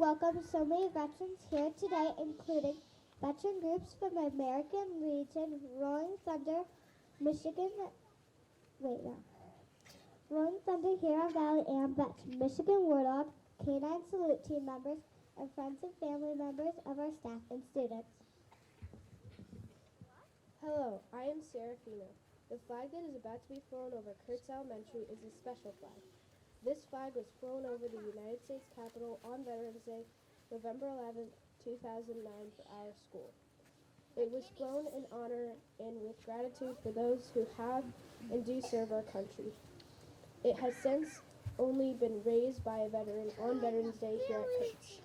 welcome so many veterans here today, including veteran groups from the American Legion, Rolling Thunder, Michigan, Rolling Thunder, Huron Valley, and Michigan War Dog, Canine Salute Team members, and friends and family members of our staff and students. Hello, I am Serafina. The flag that is about to be flown over Kurtz Elementary is a special flag. This flag was flown over the United States Capitol on Veterans Day, November 11, 2009 for our school. It was flown in honor and with gratitude for those who have and do serve our country. It has since only been raised by a veteran on Veterans Day here at Kurtz.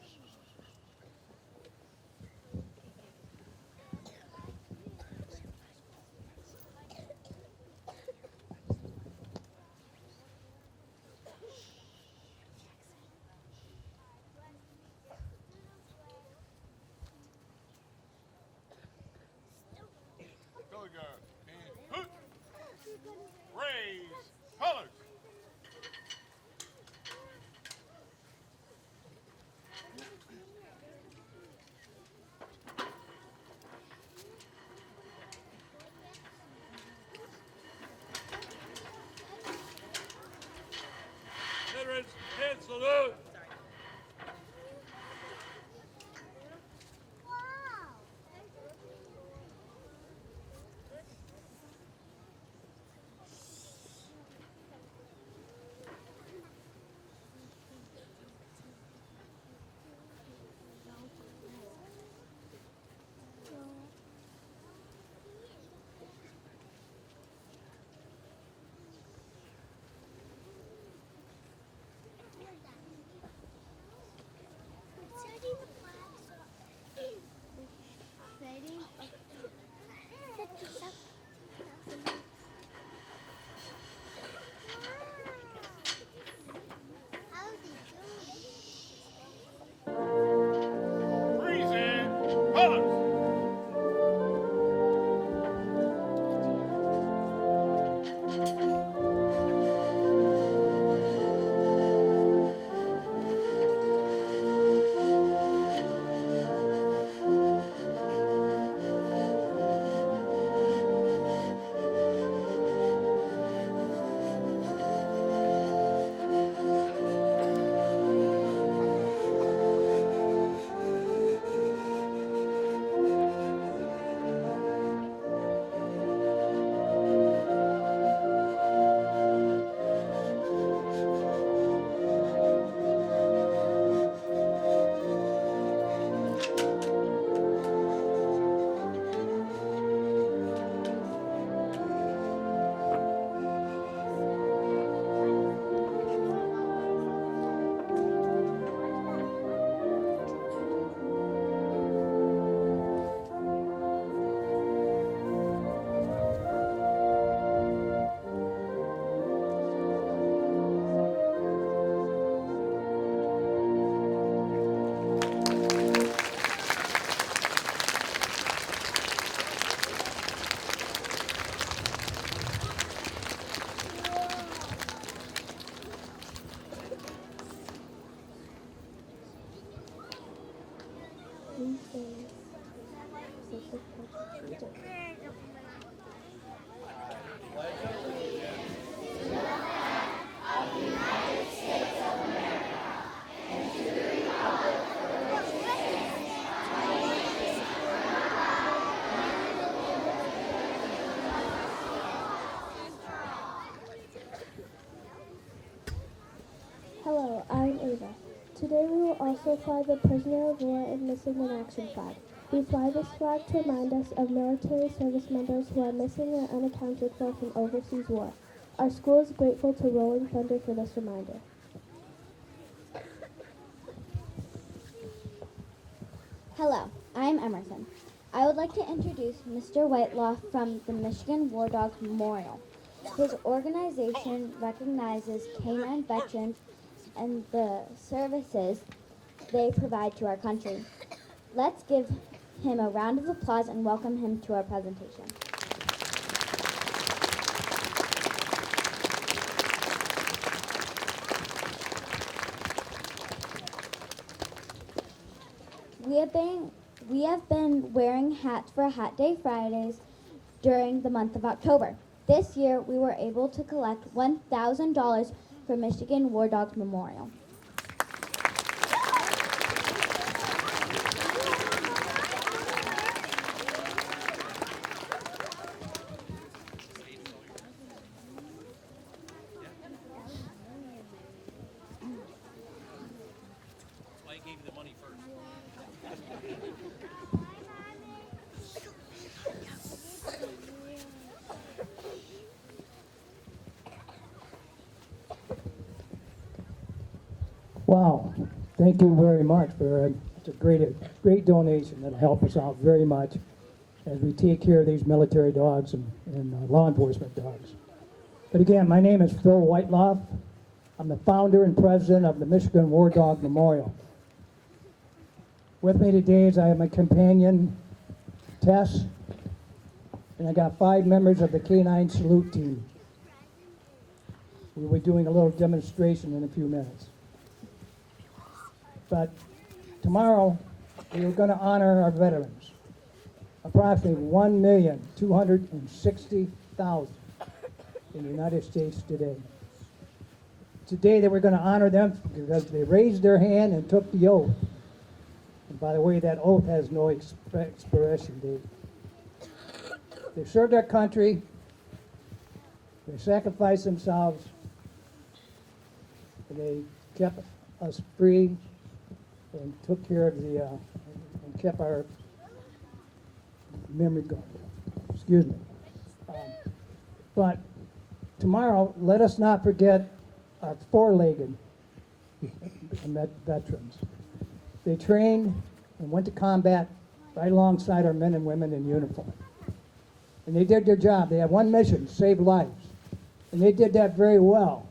Color guard and hook. Raise colors. Veterans, head salute. Freezing colors. Hello, I'm Ava. Today we will also fly the Prisoner of War and Missing in Action flag. We fly this flag to remind us of military service members who are missing and unaccounted for from overseas war. Our school is grateful to Rolling Thunder for this reminder. Hello, I'm Emerson. I would like to introduce Mr. Whitelaw from the Michigan War Dog Memorial. His organization recognizes canine veterans and the services they provide to our country. Let's give him a round of applause and welcome him to our presentation. We have been wearing hats for Hat Day Fridays during the month of October. This year, we were able to collect $1,000 for Michigan War Dogs Memorial. I gave you the money first. Wow, thank you very much for it's a great donation. That'll help us out very much as we take care of these military dogs and law enforcement dogs. But again, my name is Phil Whiteloff. I'm the founder and president of the Michigan War Dog Memorial. With me today is I have my companion, Tess, and I got 5 members of the K9 Salute team. We'll be doing a little demonstration in a few minutes. But tomorrow, we are going to honor our veterans. Approximately 1,260,000 in the United States today. Today that we're going to honor them because they raised their hand and took the oath. And by the way, that oath has no expiration date. They served our country. They sacrificed themselves. And they kept us free and took care of the and kept our memory going. Excuse me. But tomorrow, let us not forget our 4-legged veterans. They trained and went to combat right alongside our men and women in uniform. And they did their job. They had one mission: save lives. And they did that very well.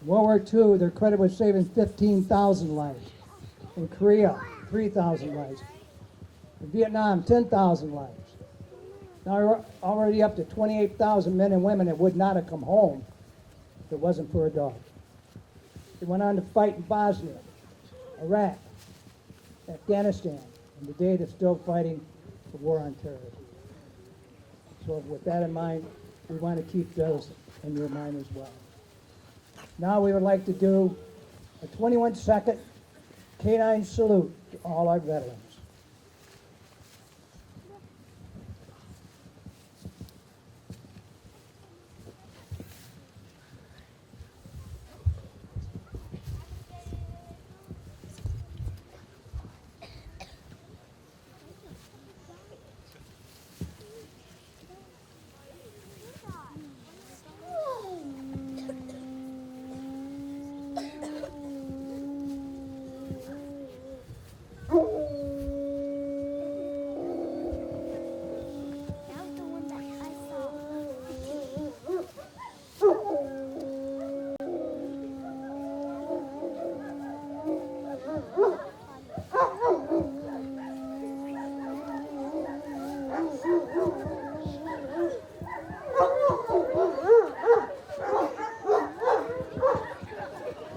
In World War II, their credit was saving 15,000 lives. In Korea, 3,000 lives. In Vietnam, 10,000 lives. Now we're already up to 28,000 men and women that would not have come home if it wasn't for a dog. They went on to fight in Bosnia, Iraq, Afghanistan, and today they're still fighting the war on terrorism. So with that in mind, we want to keep those in your mind as well. Now we would like to do a 21-second K9 salute to all our veterans.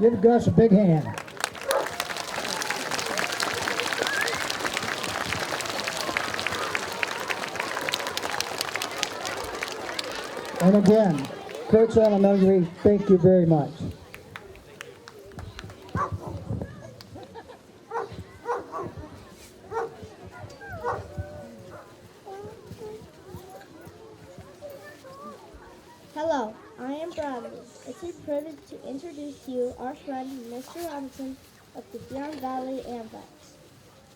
Give Gus a big hand. And again, KurtzVeterans2023, thank you very much. Hello, I am Bradley. It's a privilege to introduce to you our friend, Mr. Robinson of the Huron Valley Ambulance.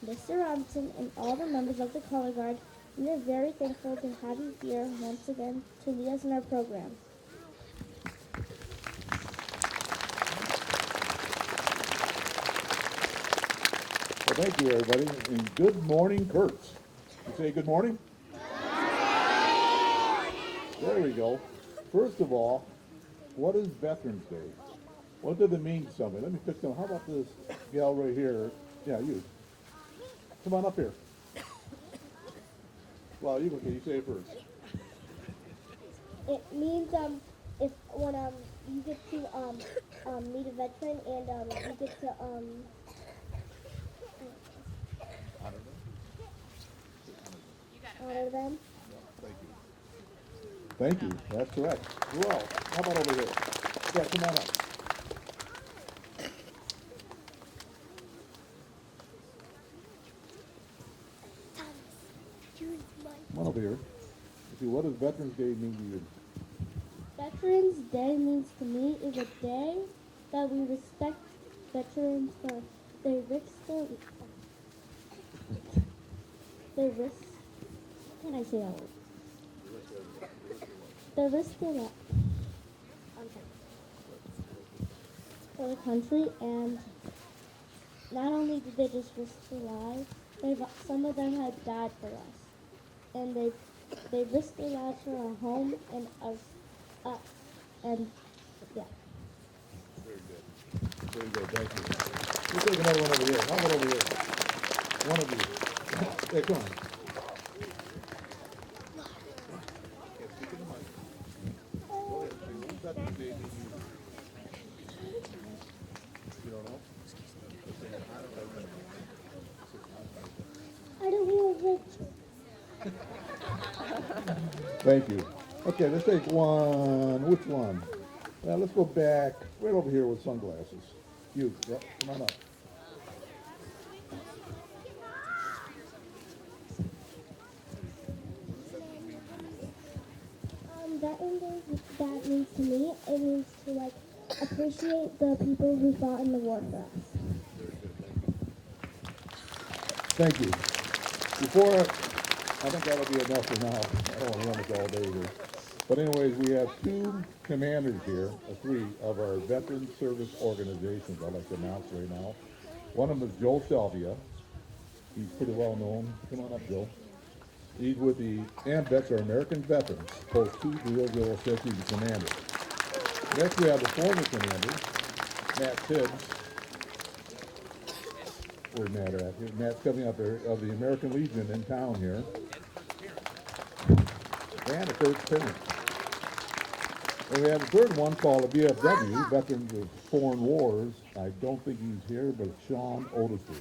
Mr. Robinson and all the members of the Color Guard, we are very thankful to have you here once again to lead us in our program. Well, thank you, everybody, and good morning, Kurtz. You say good morning? There we go. First of all, what is Veterans Day? What does it mean to somebody? Let me pick them. How about this gal right here? Yeah, you. Come on up here. Well, you okay? You say it first. It means if when you get to meet a veteran and you get to honor them. Thank you, that's correct. Who else? How about over here? Yeah, come on up. Come on over here. Let's see, what does Veterans Day mean to you? Veterans Day means to me is a day that we respect veterans for their risk. How can I say that word? They risk their life for the country, and not only did they just risk their lives, some of them have died for us, and they risked their lives for our home and us, and yeah. Very good, thank you. We'll take another one over here. How about over here? One of you. Hey, come on. Speak in the mic. Go ahead. Say, what does Veterans Day mean to you? You don't know? I don't know which. Thank you. Okay, let's take one. Which one? Well, let's go back right over here with sunglasses. You, yep, come on up. Veterans Day, that means to me, it means to appreciate the people who fought in the war for us. Thank you. Before, I think that'll be enough for now. I don't want to run this all day here. But anyways, we have two commanders here, three of our veteran service organizations I'd like to announce right now. One of them is Joe Shelvia. He's pretty well known. Come on up, Joe. He's with the AMVETS, or American Veterans, Post 2006. He's the commander. Next, we have the former commander, Matt Tibbs. Where's Matt at? Matt's coming up there, of the American Legion in town here. And a third parent. And we have a third one called the VFW, Veterans of Foreign Wars. I don't think he's here, but it's Sean Otisby.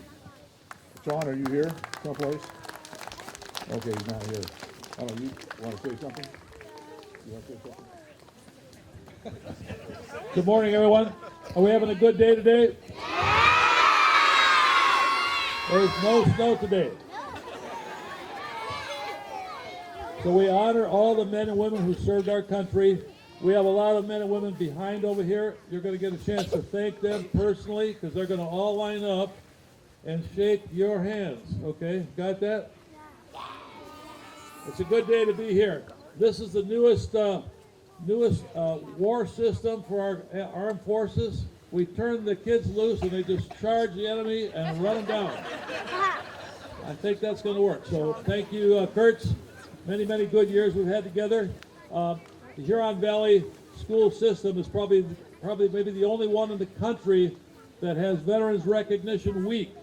Sean, are you here someplace? Okay, he's not here. I don't know, you want to say something? You want to say something? Good morning, everyone. Are we having a good day today? There's no snow today. So we honor all the men and women who served our country. We have a lot of men and women behind over here. You're going to get a chance to thank them personally because they're going to all line up and shake your hands. Okay, got that? It's a good day to be here. This is the newest war system for our armed forces. We turn the kids loose and they just charge the enemy and run them down. I think that's going to work. So thank you, Kurtz. Many, many good years we've had together. The Huron Valley school system is probably maybe the only one in the country that has Veterans Recognition Week.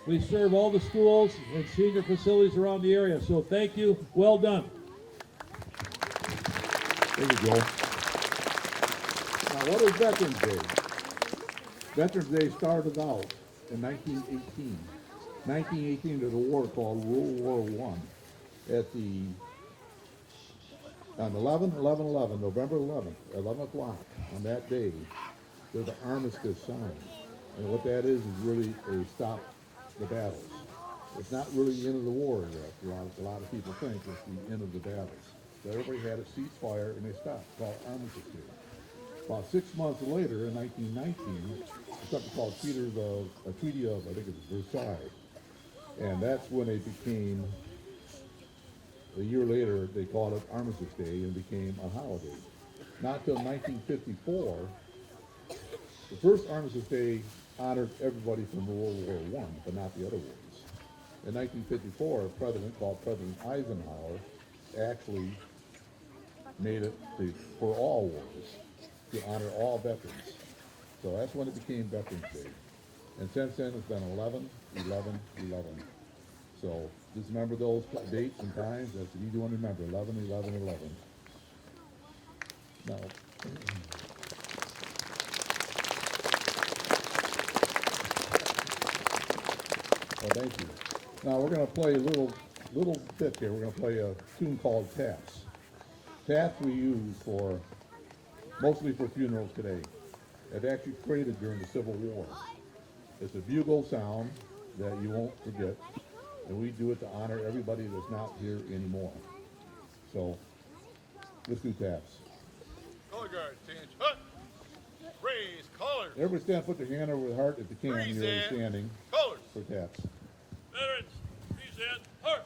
We serve all the schools and senior facilities around the area. So thank you. Well done. Thank you, Joel. Now, what is Veterans Day? Veterans Day started out in 1918. 1918, there's a war called World War I. On 11/11/11, November 11th, 11 o'clock on that day, there's an armistice signed. And what that is really a stop the battles. It's not really the end of the war yet. A lot of people think it's the end of the battles. So everybody had a ceasefire and they stopped, called Armistice Day. About 6 months later, in 1919, something called a Treaty of, I think it was Versailles. And that's when it became, a year later, they called it Armistice Day and became a holiday. Not till 1954, the first Armistice Day honored everybody from World War I, but not the other wars. In 1954, a president called President Eisenhower actually made it for all wars, to honor all veterans. So that's when it became Veterans Day. And since then, it's been 11/11/11. So just remember those dates and times. That's what you want to remember, 11/11/11. Now, well, thank you. Now we're going to play a little little bit here. We're going to play a tune called Taps. Taps we use for mostly for funerals today. It actually created during the Civil War. It's a bugle sound that you won't forget, and we do it to honor everybody that's not here anymore. So let's do taps. Color guard, stand. Hut. Raise colors. Everybody stand, put their hand over the heart if you can. Present. You're standing Colors. for taps. Veterans, present. Heart.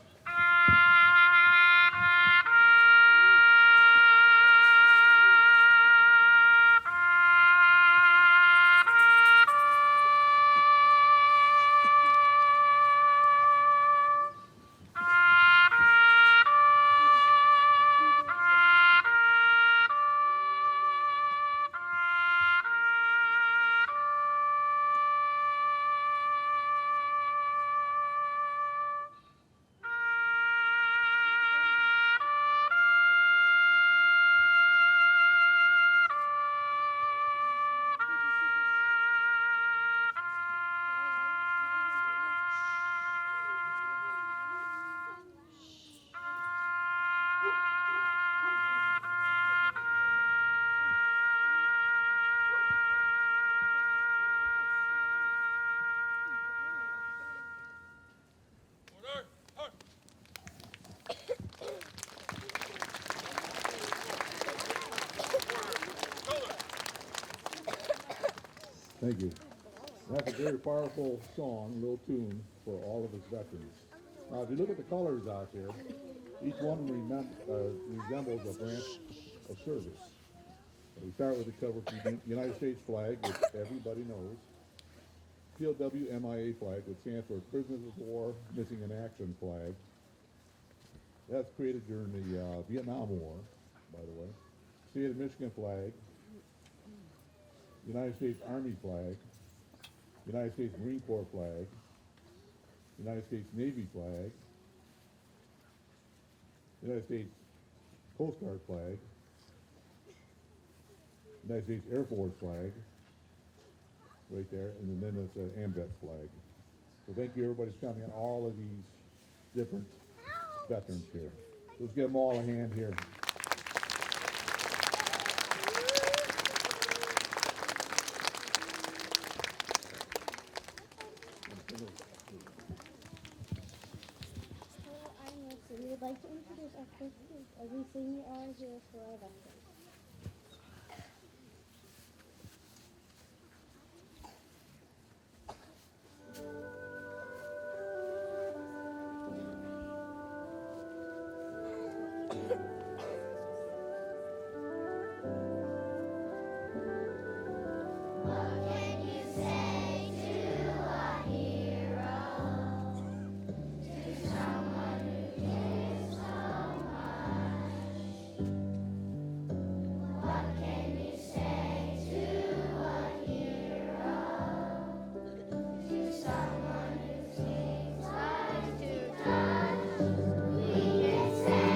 Order. Heart. Color. Thank you. That's a very powerful song, little tune for all of us veterans. Now, if you look at the colors out there, each one resembles a branch of service. We start with the cover from the United States flag, which everybody knows. POW MIA flag, which stands for Prisoners of War Missing in Action flag. That's created during the Vietnam War, by the way. State of Michigan flag. United States Army flag. United States Marine Corps flag. United States Navy flag. United States Coast Guard flag. United States Air Force flag, right there, and then it's an AMVETS flag. So thank you, everybody's coming on all of these different veterans here. Let's give them all a hand here. Hello, I'm Wilson. We would like to introduce our first group as we sing the hour here for our veterans. We can say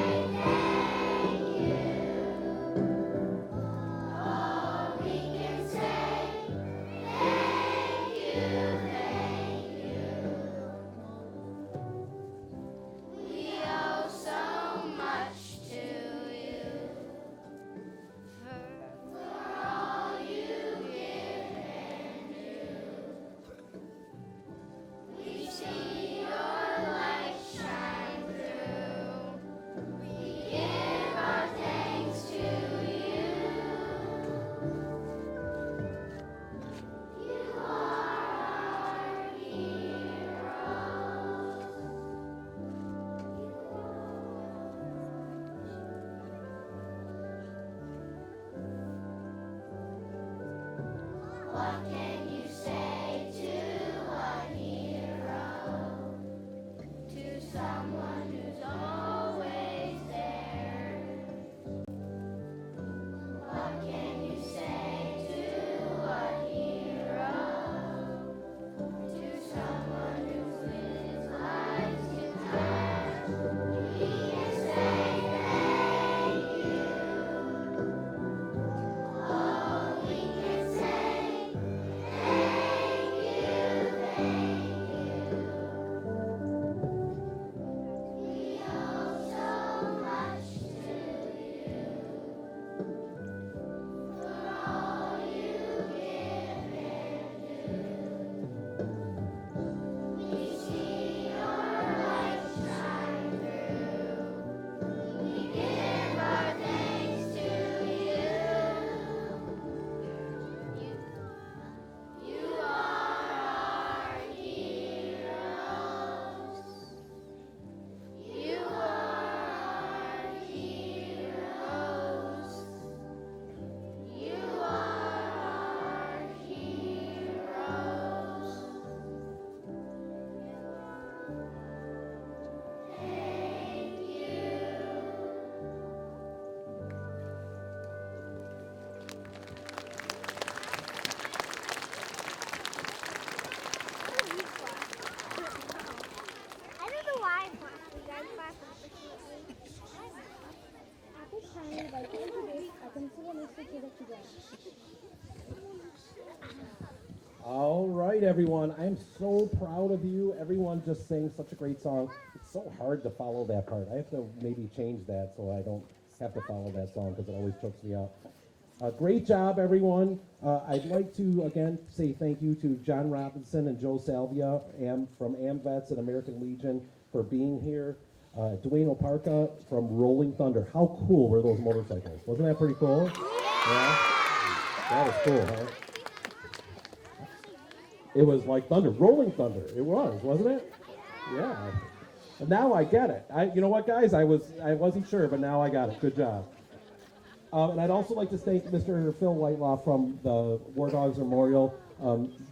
All right, everyone. I'm so proud of you. Everyone just sang such a great song. It's so hard to follow that part. I have to maybe change that so I don't have to follow that song because it always chokes me up. Great job, everyone. I'd like to, again, say thank you to John Robinson and Joe Salvia from AmVets and American Legion for being here. Dwayne Oparka from Rolling Thunder. How cool were those motorcycles? Wasn't that pretty cool? Yeah? That was cool, huh? It was like thunder, rolling thunder. It was, wasn't it? Yeah. And now I get it. You know what, guys? I wasn't sure, but now I got it. Good job. And I'd also like to thank Mr. Phil Whitelaw from the War Dogs Memorial.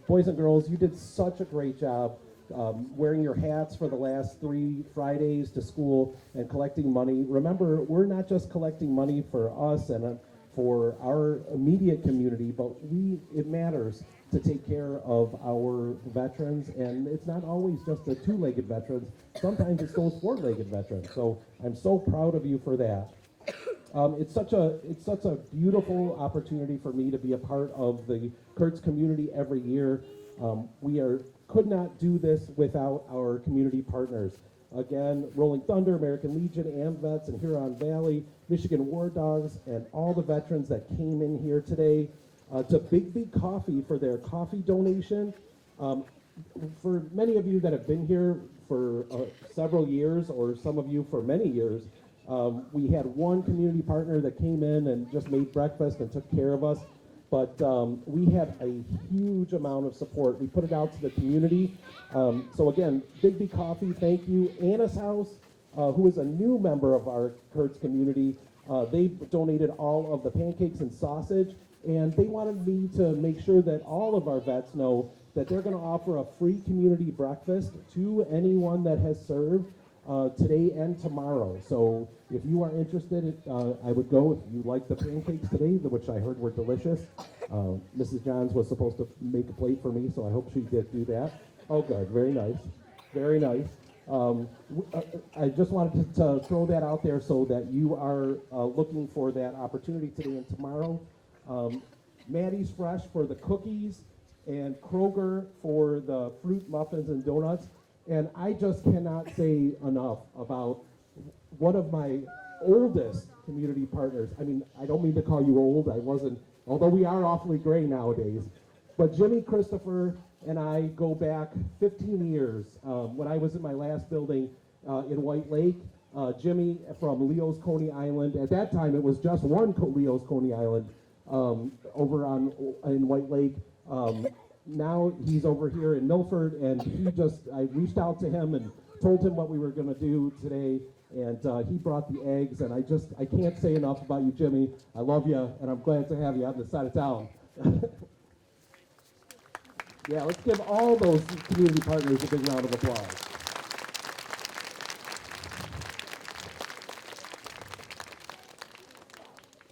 Boys and girls, you did such a great job wearing your hats for the last 3 Fridays to school and collecting money. Remember, we're not just collecting money for us and for our immediate community, but it matters to take care of our veterans, and it's not always just the 2-legged veterans. Sometimes it's those 4-legged veterans. So I'm so proud of you for that. It's such a beautiful opportunity for me to be a part of the Kurtz community every year. Could not do this without our community partners. Again, Rolling Thunder, American Legion, AmVets, and Huron Valley, Michigan War Dogs, and all the veterans that came in here today. To Big Big Coffee for their coffee donation. For many of you that have been here for several years, or some of you for many years, we had one community partner that came in and just made breakfast and took care of us. But we had a huge amount of support. We put it out to the community. So again, Big Big Coffee, thank you. Anna's House, who is a new member of our Kurtz community, they donated all of the pancakes and sausage. And they wanted me to make sure that all of our vets know that they're going to offer a free community breakfast to anyone that has served today and tomorrow. So if you are interested, I would go if you like the pancakes today, which I heard were delicious. Mrs. Johns was supposed to make a plate for me, so I hope she did do that. Oh, good. Very nice. Very nice. I just wanted to throw that out there so that you are looking for that opportunity today and tomorrow. Maddie's Fresh for the cookies, and Kroger for the fruit muffins and donuts. And I just cannot say enough about one of my oldest community partners. I mean, I don't mean to call you old. I wasn't, although we are awfully gray nowadays. But Jimmy Christopher and I go back 15 years. When I was in my last building in White Lake, Jimmy from Leo's Coney Island. At that time, it was just one Leo's Coney Island. Over in White Lake. Now he's over here in Milford, and I reached out to him and told him what we were going to do today, and he brought the eggs, and I can't say enough about you, Jimmy. I love you, and I'm glad to have you on this side of town. Yeah, let's give all those community partners a big round of applause.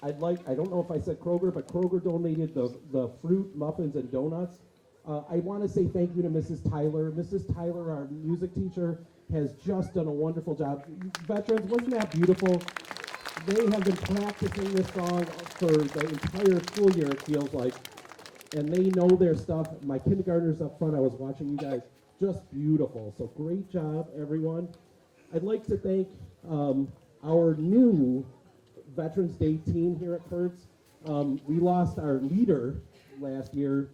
I don't know if I said Kroger, but Kroger donated the fruit, muffins, and donuts. I want to say thank you to Mrs. Tyler. Mrs. Tyler, our music teacher, has just done a wonderful job. Veterans, wasn't that beautiful? They have been practicing this song for the entire school year, it feels like, and they know their stuff. My kindergartners up front, I was watching you guys, just beautiful. So great job, everyone. I'd like to thank our new Veterans Day team here at Kurtz. We lost our leader last year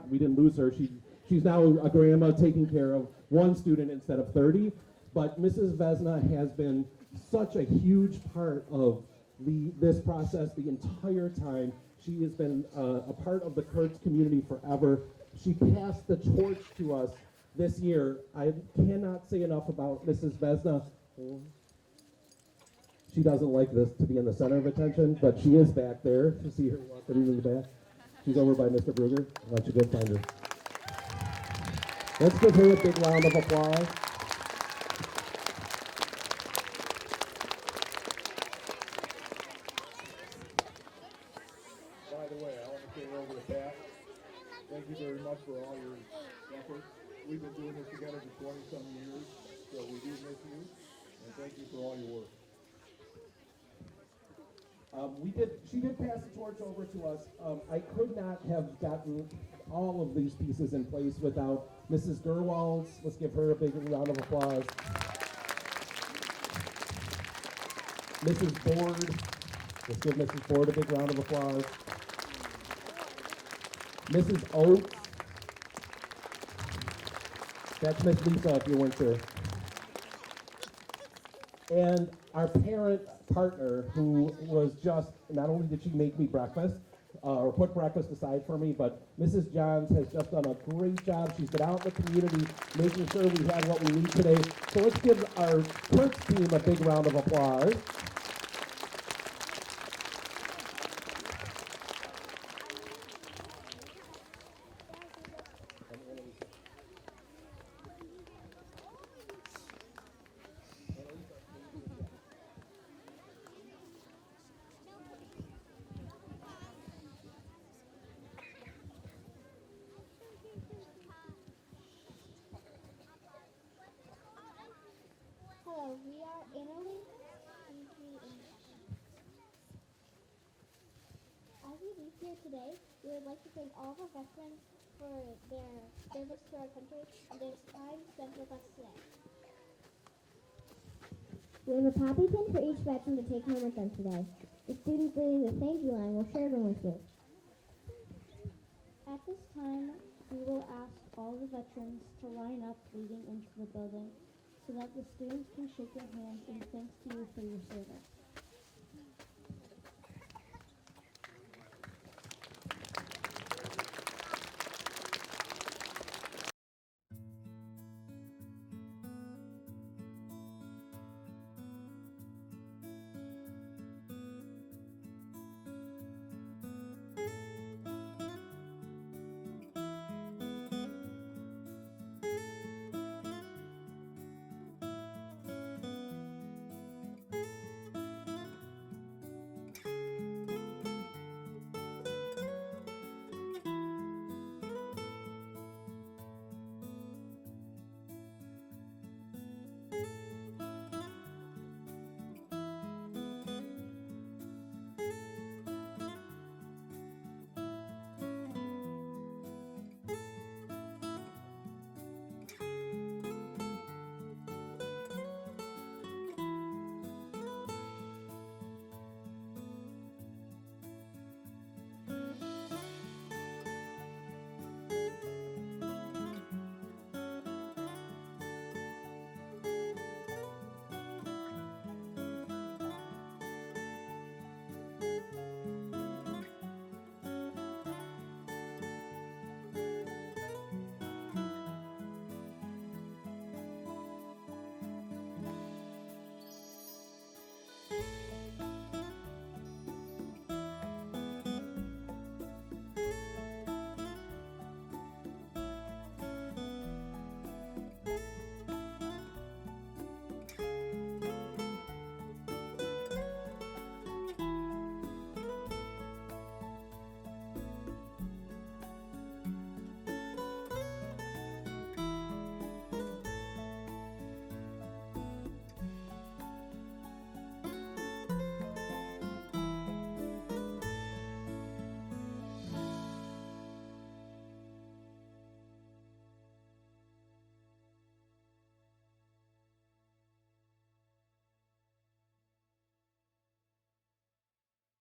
we didn't lose her. She's now a grandma taking care of one student instead of 30. But Mrs. Vesna has been such a huge part of this process the entire time. She has been a part of the Kurtz community forever. She passed the torch to us this year. I cannot say enough about Mrs. Vesna. She doesn't like this to be in the center of attention, but she is back there. You see her walking in the back. She's over by Mr. Bruger. Why don't you go find her? Let's give her a big round of applause. By the way, I want to say over to Pat, thank you very much for all your efforts. We've been doing this together for 20-some years, so we do miss you, and thank you for all your work. She did pass the torch over to us. I could not have gotten all of these pieces in place without Mrs. Gerwalds. Let's give her a big round of applause. Mrs. Ford. Let's give Mrs. Ford a big round of applause. Mrs. Oates. That's Miss Lisa if you weren't sure. And our parent partner, who was just, not only did she make me breakfast, or put breakfast aside for me, but Mrs. Johns has just done a great job. She's been out in the community making sure we had what we need today. So let's give our Kurtz team a big round of applause. Hello, we are Annalie. As we leave here today, we would like to thank all of our veterans for their service to our country and their time spent with us today. We have a poppy pin for each veteran to take home with them today. The students leading the thank you line will share them with you. At this time, we will ask all the veterans to line up leading into the building so that the students can shake your hands in thanks to you for your service.